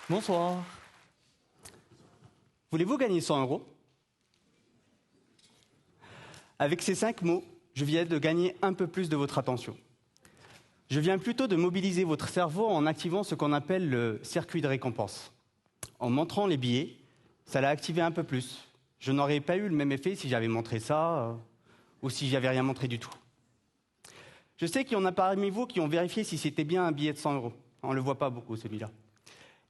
Bonsoir. Voulez-vous gagner 100 €? Avec ces 5 mots, je viens de gagner un peu plus de votre attention. Je viens plutôt de mobiliser votre cerveau en activant ce qu'on appelle le circuit de récompense. En montrant les billets, ça l'a activé un peu plus. Je n'aurais pas eu le même effet si j'avais montré ça ou si j'avais rien montré du tout. Je sais qu'il y en a parmi vous qui ont vérifié si c'était bien un billet de 100 €. On ne le voit pas beaucoup, celui-là.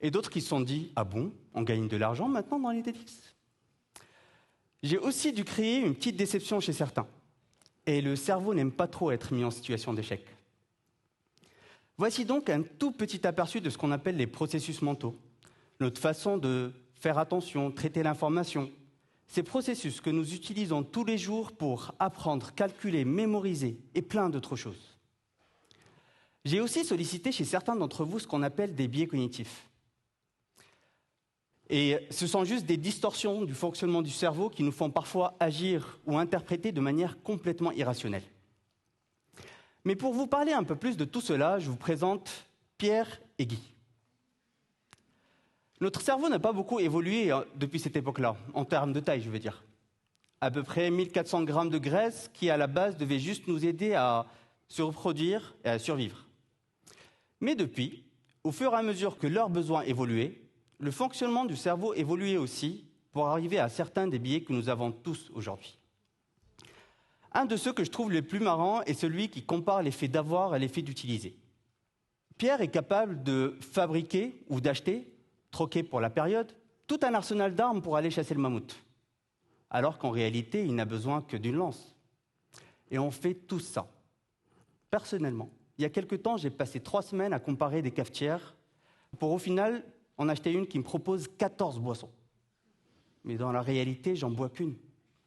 Et d'autres qui se sont dit « Ah bon, on gagne de l'argent maintenant dans les TEDx ?» J'ai aussi dû créer une petite déception chez certains. Et le cerveau n'aime pas trop être mis en situation d'échec. Voici donc un tout petit aperçu de ce qu'on appelle les processus mentaux. Notre façon de faire attention, traiter l'information. Ces processus que nous utilisons tous les jours pour apprendre, calculer, mémoriser et plein d'autres choses. J'ai aussi sollicité chez certains d'entre vous ce qu'on appelle des biais cognitifs. Et ce sont juste des distorsions du fonctionnement du cerveau qui nous font parfois agir ou interpréter de manière complètement irrationnelle. Mais pour vous parler un peu plus de tout cela, je vous présente Pierre et Guy. Notre cerveau n'a pas beaucoup évolué depuis cette époque-là, en termes de taille, je veux dire. À peu près 1400 grammes de graisse qui, à la base, devait juste nous aider à se reproduire et à survivre. Mais depuis, au fur et à mesure que leurs besoins évoluaient, le fonctionnement du cerveau évoluait aussi pour arriver à certains des biais que nous avons tous aujourd'hui. Un de ceux que je trouve les plus marrants est celui qui compare l'effet d'avoir et l'effet d'utiliser. Pierre est capable de fabriquer ou d'acheter, troquer pour la période, tout un arsenal d'armes pour aller chasser le mammouth, alors qu'en réalité, il n'a besoin que d'une lance. Et on fait tout ça. Personnellement, il y a quelque temps, j'ai passé 3 semaines à comparer des cafetières pour au final en acheter une qui me propose 14 boissons. Mais dans la réalité, j'en bois qu'une,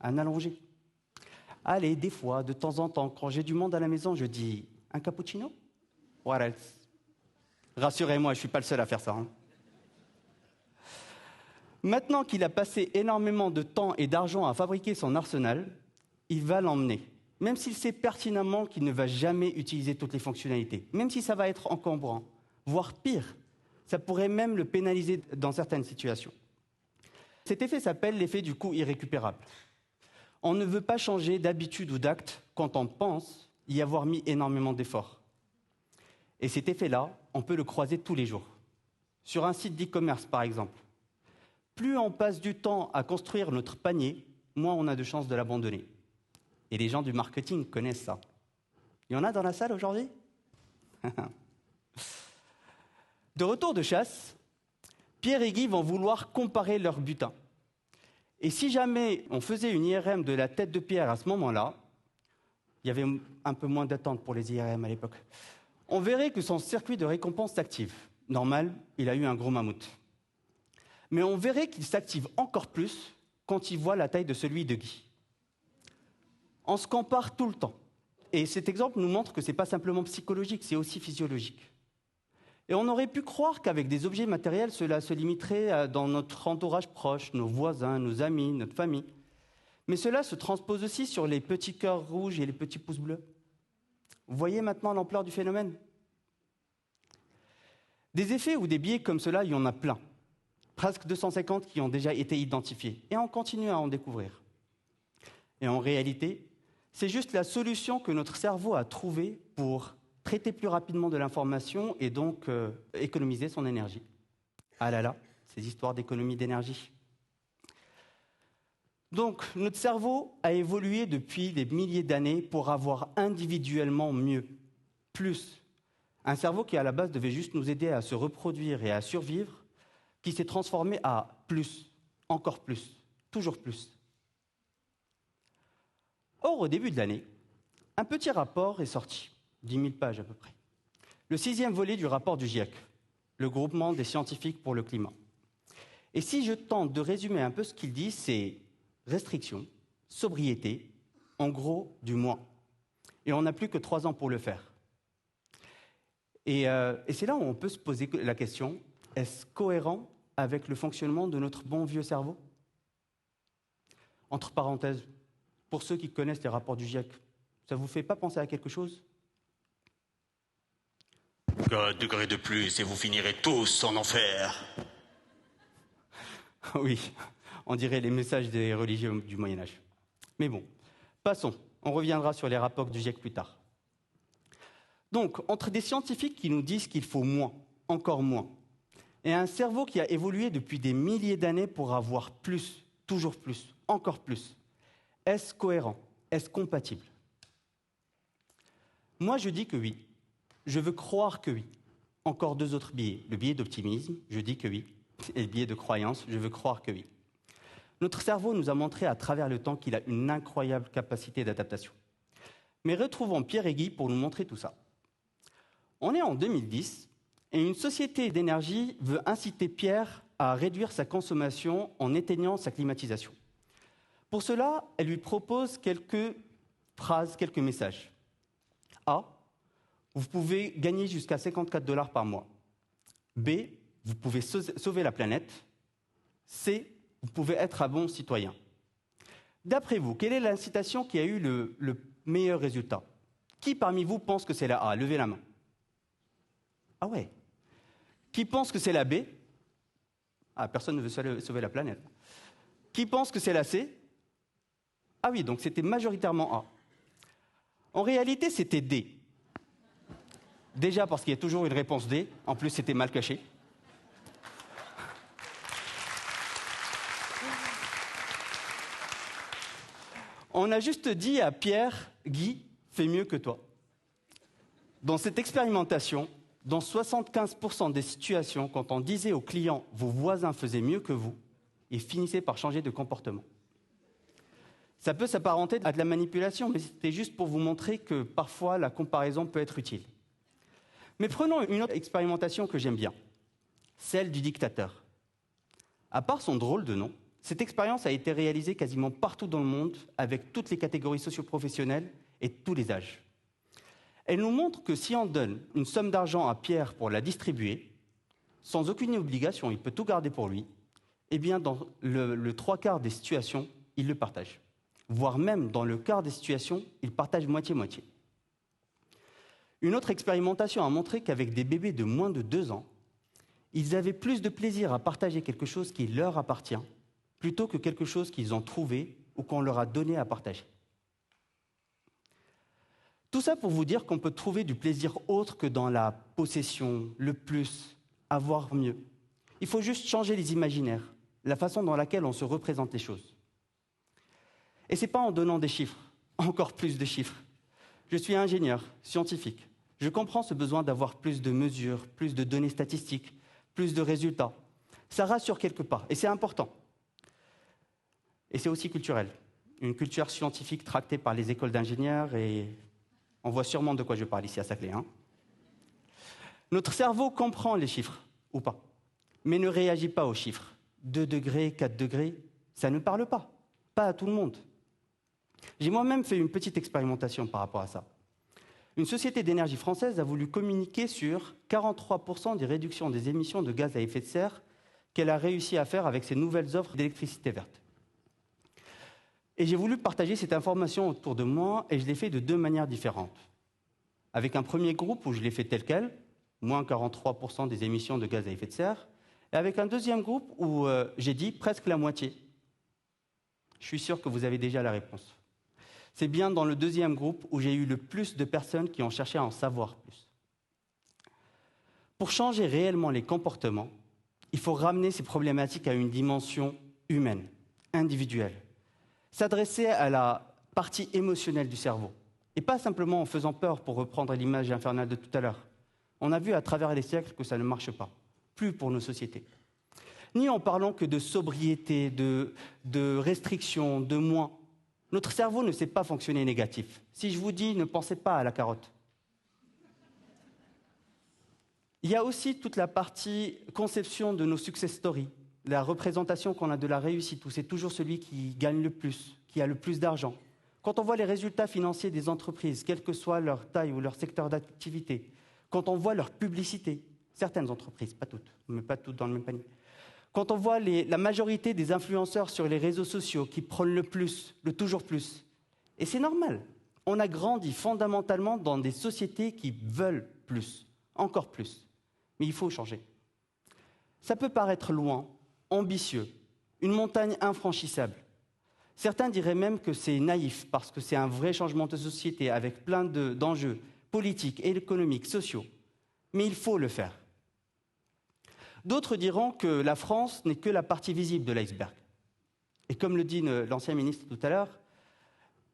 un allongé. Allez, des fois, de temps en temps, quand j'ai du monde à la maison, je dis « un cappuccino ?» What else? Rassurez-moi, je ne suis pas le seul à faire ça. Maintenant qu'il a passé énormément de temps et d'argent à fabriquer son arsenal, il va l'emmener, même s'il sait pertinemment qu'il ne va jamais utiliser toutes les fonctionnalités, même si ça va être encombrant, voire pire. Ça pourrait même le pénaliser dans certaines situations. Cet effet s'appelle l'effet du coût irrécupérable. On ne veut pas changer d'habitude ou d'acte quand on pense y avoir mis énormément d'efforts. Et cet effet-là, on peut le croiser tous les jours. Sur un site d'e-commerce, par exemple. Plus on passe du temps à construire notre panier, moins on a de chances de l'abandonner. Et les gens du marketing connaissent ça. Il y en a dans la salle aujourd'hui? De retour de chasse, Pierre et Guy vont vouloir comparer leur butin. Et si jamais on faisait une IRM de la tête de Pierre à ce moment-là, il y avait un peu moins d'attente pour les IRM à l'époque, on verrait que son circuit de récompense s'active. Normal, il a eu un gros mammouth. Mais on verrait qu'il s'active encore plus quand il voit la taille de celui de Guy. On se compare tout le temps. Et cet exemple nous montre que ce n'est pas simplement psychologique, c'est aussi physiologique. Et on aurait pu croire qu'avec des objets matériels, cela se limiterait dans notre entourage proche, nos voisins, nos amis, notre famille. Mais cela se transpose aussi sur les petits cœurs rouges et les petits pouces bleus. Vous voyez maintenant l'ampleur du phénomène? Des effets ou des biais comme cela, il y en a plein. Presque 250 qui ont déjà été identifiés. Et on continue à en découvrir. Et en réalité, c'est juste la solution que notre cerveau a trouvée pour traiter plus rapidement de l'information et donc économiser son énergie. Ah là là, ces histoires d'économie d'énergie. Donc, notre cerveau a évolué depuis des milliers d'années pour avoir individuellement mieux, plus. Un cerveau qui, à la base, devait juste nous aider à se reproduire et à survivre, qui s'est transformé à plus, encore plus, toujours plus. Or, au début de l'année, un petit rapport est sorti. 10 000 pages à peu près. Le 6e volet du rapport du GIEC, le groupement des scientifiques pour le climat. Et si je tente de résumer un peu ce qu'il dit, c'est restriction, sobriété, en gros du moins. Et on n'a plus que 3 ans pour le faire. Et c'est là où on peut se poser la question, est-ce cohérent avec le fonctionnement de notre bon vieux cerveau? Entre parenthèses, pour ceux qui connaissent les rapports du GIEC, ça ne vous fait pas penser à quelque chose? 4 degrés de plus et vous finirez tous en enfer. Oui, on dirait les messages des religieux du Moyen-Âge. Mais bon, passons. On reviendra sur les rapports du GIEC plus tard. Donc, entre des scientifiques qui nous disent qu'il faut moins, encore moins, et un cerveau qui a évolué depuis des milliers d'années pour avoir plus, toujours plus, encore plus, est-ce cohérent? Est-ce compatible? Moi, je dis que oui. Je veux croire que oui. Encore deux autres biais. Le biais d'optimisme, je dis que oui. Et le biais de croyance, je veux croire que oui. Notre cerveau nous a montré à travers le temps qu'il a une incroyable capacité d'adaptation. Mais retrouvons Pierre et Guy pour nous montrer tout ça. On est en 2010 et une société d'énergie veut inciter Pierre à réduire sa consommation en éteignant sa climatisation. Pour cela, elle lui propose quelques phrases, quelques messages. A, vous pouvez gagner jusqu'à 54 $ par mois. B, vous pouvez sauver la planète. C, vous pouvez être un bon citoyen. D'après vous, quelle est l'incitation qui a eu le meilleur résultat? Qui parmi vous pense que c'est la A? Levez la main. Ah ouais. Qui pense que c'est la B? Ah, personne ne veut sauver la planète. Qui pense que c'est la C? Ah oui, donc c'était majoritairement A. En réalité, c'était D. Déjà parce qu'il y a toujours une réponse D. En plus, c'était mal caché. On a juste dit à Pierre, Guy, fais mieux que toi. Dans cette expérimentation, dans 75% des situations, quand on disait aux clients, vos voisins faisaient mieux que vous, ils finissaient par changer de comportement. Ça peut s'apparenter à de la manipulation, mais c'était juste pour vous montrer que parfois la comparaison peut être utile. Mais prenons une autre expérimentation que j'aime bien, celle du dictateur. À part son drôle de nom, cette expérience a été réalisée quasiment partout dans le monde, avec toutes les catégories socio-professionnelles et tous les âges. Elle nous montre que si on donne une somme d'argent à Pierre pour la distribuer, sans aucune obligation, il peut tout garder pour lui, eh bien dans le 3/4 des situations, il le partage. Voire même dans le quart des situations, il partage moitié-moitié. Une autre expérimentation a montré qu'avec des bébés de moins de 2 ans, ils avaient plus de plaisir à partager quelque chose qui leur appartient, plutôt que quelque chose qu'ils ont trouvé ou qu'on leur a donné à partager. Tout ça pour vous dire qu'on peut trouver du plaisir autre que dans la possession, le plus, avoir mieux. Il faut juste changer les imaginaires, la façon dans laquelle on se représente les choses. Et ce n'est pas en donnant des chiffres, encore plus de chiffres. Je suis ingénieur, scientifique. Je comprends ce besoin d'avoir plus de mesures, plus de données statistiques, plus de résultats. Ça rassure quelque part, et c'est important. Et c'est aussi culturel. Une culture scientifique tractée par les écoles d'ingénieurs, et on voit sûrement de quoi je parle ici à Saclay. Notre cerveau comprend les chiffres, ou pas, mais ne réagit pas aux chiffres. 2 degrés, 4 degrés, ça ne parle pas à tout le monde. J'ai moi-même fait une petite expérimentation par rapport à ça. Une société d'énergie française a voulu communiquer sur 43% des réductions des émissions de gaz à effet de serre qu'elle a réussi à faire avec ses nouvelles offres d'électricité verte. Et j'ai voulu partager cette information autour de moi, et je l'ai fait de 2 manières différentes. Avec un premier groupe où je l'ai fait tel quel, moins 43% des émissions de gaz à effet de serre, et avec un deuxième groupe où j'ai dit presque la moitié. Je suis sûr que vous avez déjà la réponse. C'est bien dans le deuxième groupe où j'ai eu le plus de personnes qui ont cherché à en savoir plus. Pour changer réellement les comportements, il faut ramener ces problématiques à une dimension humaine, individuelle. S'adresser à la partie émotionnelle du cerveau, et pas simplement en faisant peur, pour reprendre l'image infernale de tout à l'heure. On a vu à travers les siècles que ça ne marche pas, plus pour nos sociétés. Ni en parlant que de sobriété, de restriction, de moins. Notre cerveau ne sait pas fonctionner négatif. Si je vous dis, ne pensez pas à la carotte. Il y a aussi toute la partie conception de nos success stories, la représentation qu'on a de la réussite, où c'est toujours celui qui gagne le plus, qui a le plus d'argent. Quand on voit les résultats financiers des entreprises, quelle que soit leur taille ou leur secteur d'activité, quand on voit leur publicité, certaines entreprises, pas toutes, mais pas toutes dans le même panier, quand on voit la majorité des influenceurs sur les réseaux sociaux qui prônent le plus, le toujours plus, et c'est normal. On a grandi fondamentalement dans des sociétés qui veulent plus, encore plus. Mais il faut changer. Ça peut paraître loin, ambitieux, une montagne infranchissable. Certains diraient même que c'est naïf parce que c'est un vrai changement de société avec plein d'enjeux politiques, économiques, sociaux. Mais il faut le faire. D'autres diront que la France n'est que la partie visible de l'iceberg. Et comme le dit l'ancien ministre tout à l'heure,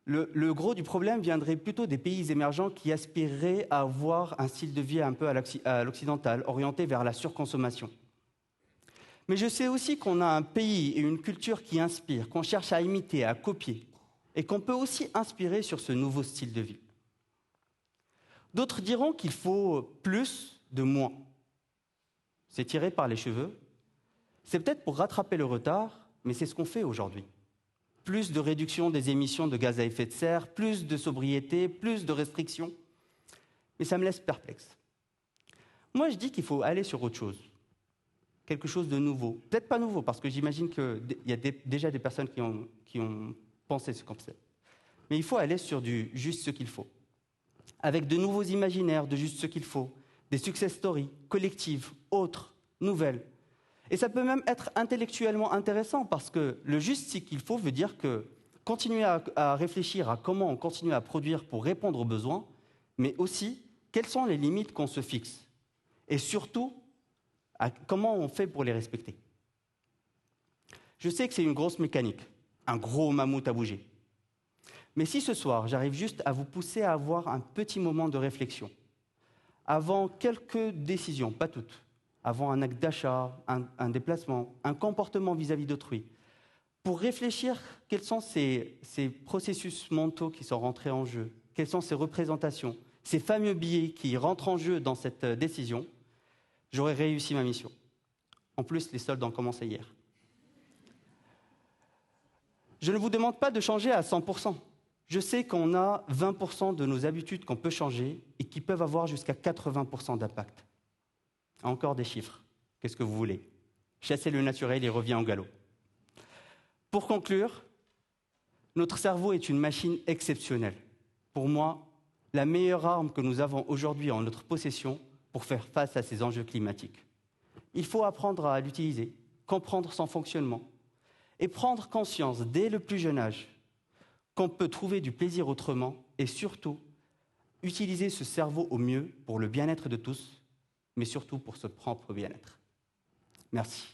le gros du problème viendrait plutôt des pays émergents qui aspireraient à avoir un style de vie un peu à l'occidental, orienté vers la surconsommation. Mais je sais aussi qu'on a un pays et une culture qui inspirent, qu'on cherche à imiter, à copier, et qu'on peut aussi inspirer sur ce nouveau style de vie. D'autres diront qu'il faut plus de moins. C'est tiré par les cheveux. C'est peut-être pour rattraper le retard, mais c'est ce qu'on fait aujourd'hui. Plus de réduction des émissions de gaz à effet de serre, plus de sobriété, plus de restrictions. Mais ça me laisse perplexe. Moi, je dis qu'il faut aller sur autre chose. Quelque chose de nouveau. Peut-être pas nouveau, parce que j'imagine qu'il y a déjà des personnes qui ont pensé ce concept. Mais il faut aller sur du juste ce qu'il faut. Avec de nouveaux imaginaires de juste ce qu'il faut, des success stories, collectives, autres, nouvelles. Et ça peut même être intellectuellement intéressant, parce que le juste ce qu'il faut veut dire que continuer à réfléchir à comment on continue à produire pour répondre aux besoins, mais aussi quelles sont les limites qu'on se fixe. Et surtout, comment on fait pour les respecter. Je sais que c'est une grosse mécanique, un gros mammouth à bouger. Mais si ce soir, j'arrive juste à vous pousser à avoir un petit moment de réflexion, avant quelques décisions, pas toutes, avant un acte d'achat, un déplacement, un comportement vis-à-vis d'autrui, pour réfléchir quels sont ces processus mentaux qui sont rentrés en jeu, quelles sont ces représentations, ces fameux biais qui rentrent en jeu dans cette décision, j'aurais réussi ma mission. En plus, les soldes ont commencé hier. Je ne vous demande pas de changer à 100%. Je sais qu'on a 20% de nos habitudes qu'on peut changer et qui peuvent avoir jusqu'à 80% d'impact. Encore des chiffres. Qu'est-ce que vous voulez? Chassez le naturel et revient au galop. Pour conclure, notre cerveau est une machine exceptionnelle. Pour moi, la meilleure arme que nous avons aujourd'hui en notre possession pour faire face à ces enjeux climatiques. Il faut apprendre à l'utiliser, comprendre son fonctionnement et prendre conscience dès le plus jeune âge qu'on peut trouver du plaisir autrement et surtout utiliser ce cerveau au mieux pour le bien-être de tous, mais surtout pour ce propre bien-être. Merci.